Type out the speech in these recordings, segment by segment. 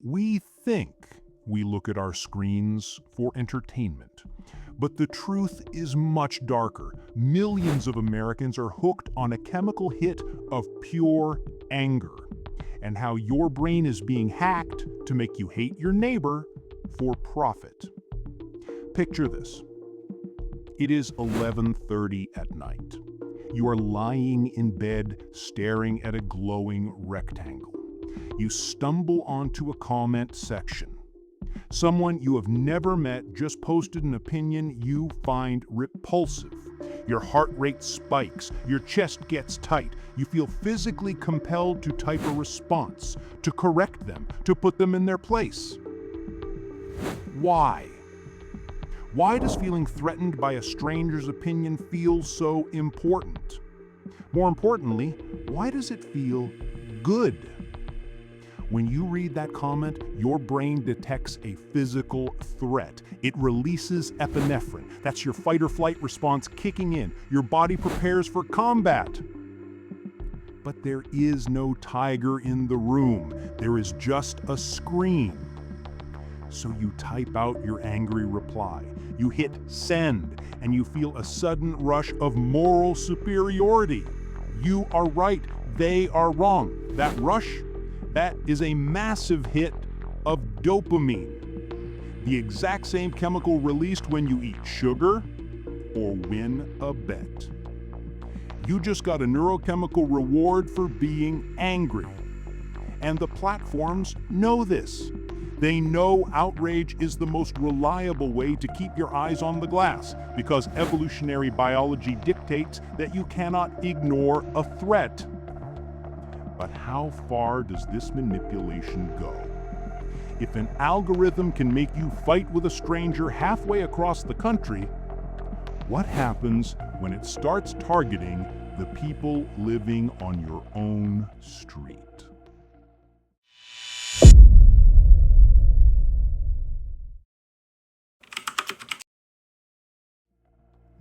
We think we look at our screens for entertainment, but the truth is much darker. Millions of Americans are hooked on a chemical hit of pure anger, and how your brain is being hacked to make you hate your neighbor for profit. Picture this. It is 11:30 at night. You are lying in bed staring at a glowing rectangle. You stumble onto a comment section. Someone you have never met just posted an opinion you find repulsive. Your heart rate spikes, your chest gets tight, you feel physically compelled to type a response, to correct them, to put them in their place. Why? Why does feeling threatened by a stranger's opinion feel so important? More importantly, why does it feel good? When you read that comment, your brain detects a physical threat. It releases epinephrine. That's your fight or flight response kicking in. Your body prepares for combat. But there is no tiger in the room. There is just a screen. So you type out your angry reply. You hit send, and you feel a sudden rush of moral superiority. You are right. They are wrong. That rush, that is a massive hit of dopamine, the exact same chemical released when you eat sugar or win a bet. You just got a neurochemical reward for being angry. And the platforms know this. They know outrage is the most reliable way to keep your eyes on the glass, because evolutionary biology dictates that you cannot ignore a threat. But how far does this manipulation go? If an algorithm can make you fight with a stranger halfway across the country, what happens when it starts targeting the people living on your own street?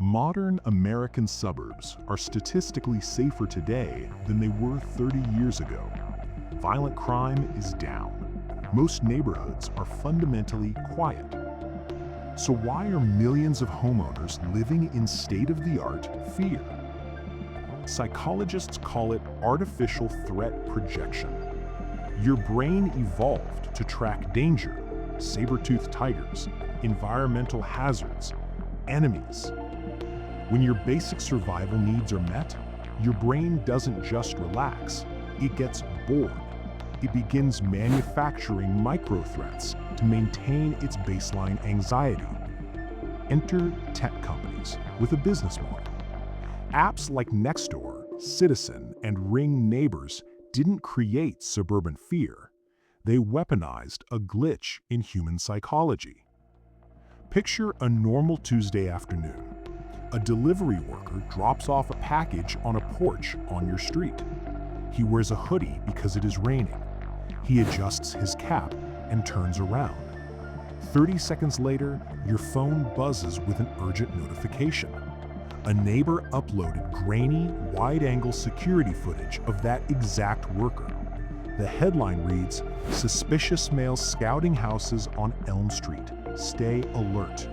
Modern American suburbs are statistically safer today than they were 30 years ago. Violent crime is down. Most neighborhoods are fundamentally quiet. So why are millions of homeowners living in state-of-the-art fear? Psychologists call it artificial threat projection. Your brain evolved to track danger, saber-toothed tigers, environmental hazards, enemies. When your basic survival needs are met, your brain doesn't just relax, it gets bored. It begins manufacturing micro-threats to maintain its baseline anxiety. Enter tech companies with a business model. Apps like Nextdoor, Citizen, and Ring Neighbors didn't create suburban fear. They weaponized a glitch in human psychology. Picture a normal Tuesday afternoon. A delivery worker drops off a package on a porch on your street. He wears a hoodie because it is raining. He adjusts his cap and turns around. 30 seconds later, your phone buzzes with an urgent notification. A neighbor uploaded grainy, wide-angle security footage of that exact worker. The headline reads, "Suspicious male scouting houses on Elm Street. Stay alert."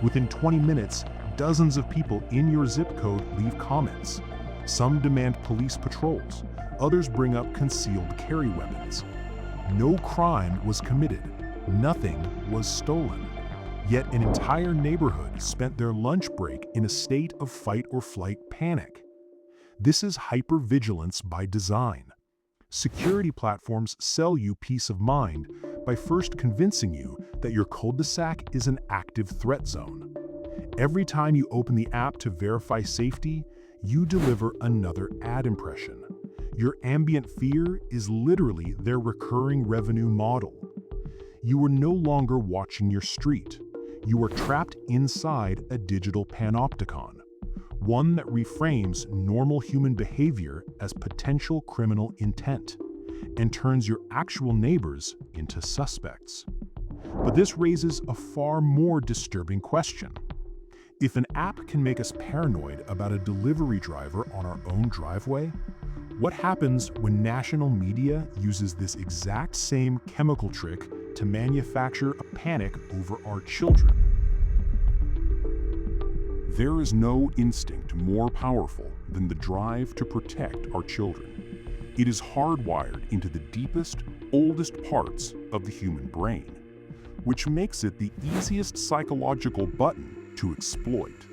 Within 20 minutes, dozens of people in your zip code leave comments. Some demand police patrols. Others bring up concealed carry weapons. No crime was committed. Nothing was stolen. Yet an entire neighborhood spent their lunch break in a state of fight or flight panic. This is hypervigilance by design. Security platforms sell you peace of mind by first convincing you that your cul-de-sac is an active threat zone. Every time you open the app to verify safety, you deliver another ad impression. Your ambient fear is literally their recurring revenue model. You are no longer watching your street. You are trapped inside a digital panopticon, one that reframes normal human behavior as potential criminal intent and turns your actual neighbors into suspects. But this raises a far more disturbing question. If an app can make us paranoid about a delivery driver on our own driveway, What happens when national media uses this exact same chemical trick to manufacture a panic over our children? There is no instinct more powerful than the drive to protect our children. It is hardwired into the deepest, oldest parts of the human brain, which makes it the easiest psychological button to exploit.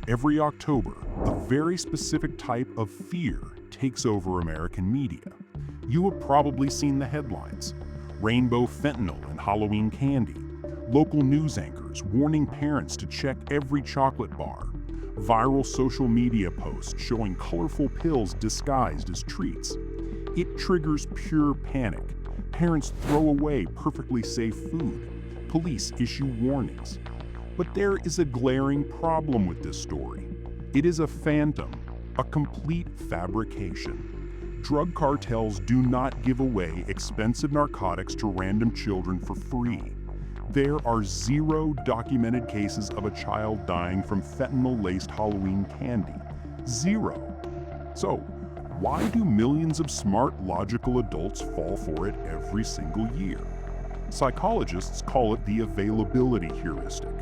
Every October, a very specific type of fear takes over American media. You have probably seen the headlines: rainbow fentanyl in Halloween candy, local news anchors warning parents to check every chocolate bar, viral social media posts showing colorful pills disguised as treats. It triggers pure panic. Parents throw away perfectly safe food. Police issue warnings. But there is a glaring problem with this story. It is a phantom, a complete fabrication. Drug cartels do not give away expensive narcotics to random children for free. There are 0 documented cases of a child dying from fentanyl-laced Halloween candy. 0. So, why do millions of smart, logical adults fall for it every single year? Psychologists call it the availability heuristic.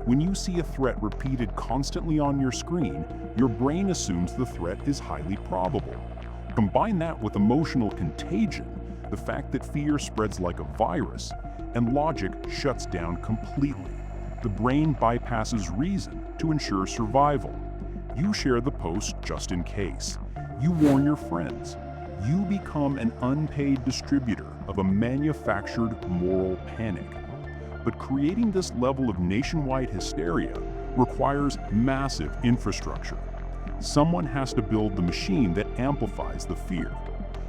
When you see a threat repeated constantly on your screen, your brain assumes the threat is highly probable. Combine that with emotional contagion, the fact that fear spreads like a virus, and logic shuts down completely. The brain bypasses reason to ensure survival. You share the post just in case. You warn your friends. You become an unpaid distributor of a manufactured moral panic. But creating this level of nationwide hysteria requires massive infrastructure. Someone has to build the machine that amplifies the fear.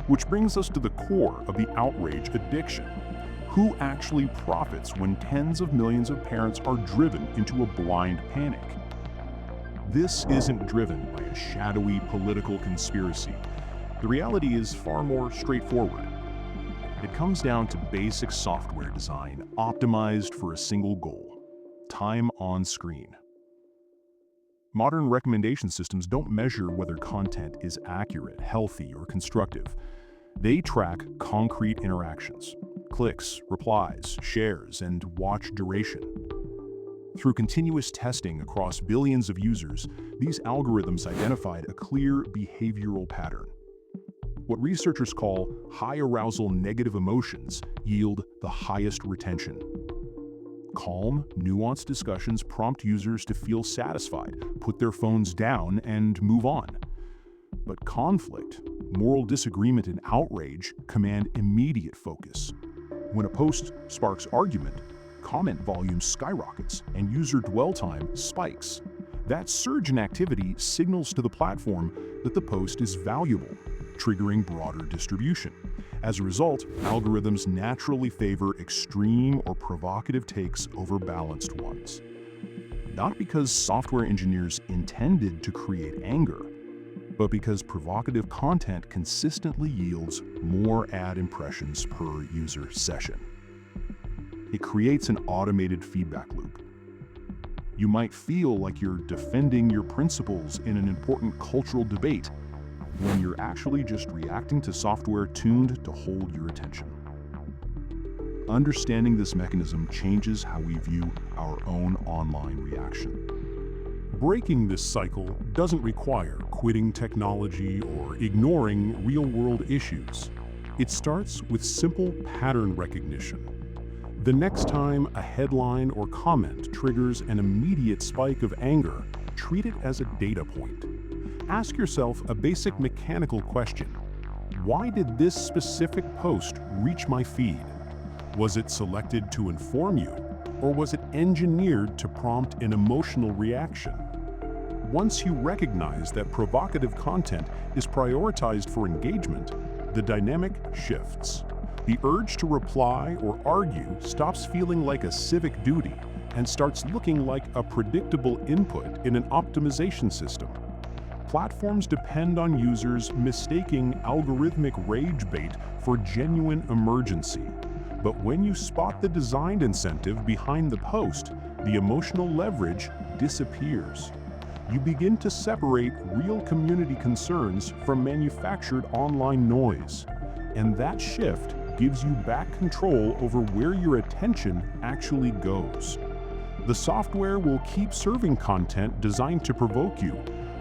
Which brings us to the core of the outrage addiction. Who actually profits when tens of millions of parents are driven into a blind panic? This isn't driven by a shadowy political conspiracy. The reality is far more straightforward. It comes down to basic software design optimized for a single goal: time on screen. Modern recommendation systems don't measure whether content is accurate, healthy, or constructive. They track concrete interactions: clicks, replies, shares, and watch duration. Through continuous testing across billions of users, these algorithms identified a clear behavioral pattern. What researchers call high-arousal negative emotions yield the highest retention. Calm, nuanced discussions prompt users to feel satisfied, put their phones down, and move on. But conflict, moral disagreement, and outrage command immediate focus. When a post sparks argument, comment volume skyrockets and user dwell time spikes. That surge in activity signals to the platform that the post is valuable, triggering broader distribution. As a result, algorithms naturally favor extreme or provocative takes over balanced ones. Not because software engineers intended to create anger, but because provocative content consistently yields more ad impressions per user session. It creates an automated feedback loop. You might feel like you're defending your principles in an important cultural debate, when you're actually just reacting to software tuned to hold your attention. Understanding this mechanism changes how we view our own online reaction. Breaking this cycle doesn't require quitting technology or ignoring real-world issues. It starts with simple pattern recognition. The next time a headline or comment triggers an immediate spike of anger, treat it as a data point. Ask yourself a basic mechanical question. Why did this specific post reach my feed? Was it selected to inform you, or was it engineered to prompt an emotional reaction? Once you recognize that provocative content is prioritized for engagement, the dynamic shifts. The urge to reply or argue stops feeling like a civic duty and starts looking like a predictable input in an optimization system. Platforms depend on users mistaking algorithmic rage bait for genuine emergency. But when you spot the design incentive behind the post, the emotional leverage disappears. You begin to separate real community concerns from manufactured online noise. And that shift gives you back control over where your attention actually goes. The software will keep serving content designed to provoke you,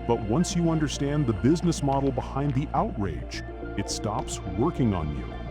but once you understand the business model behind the outrage, it stops working on you.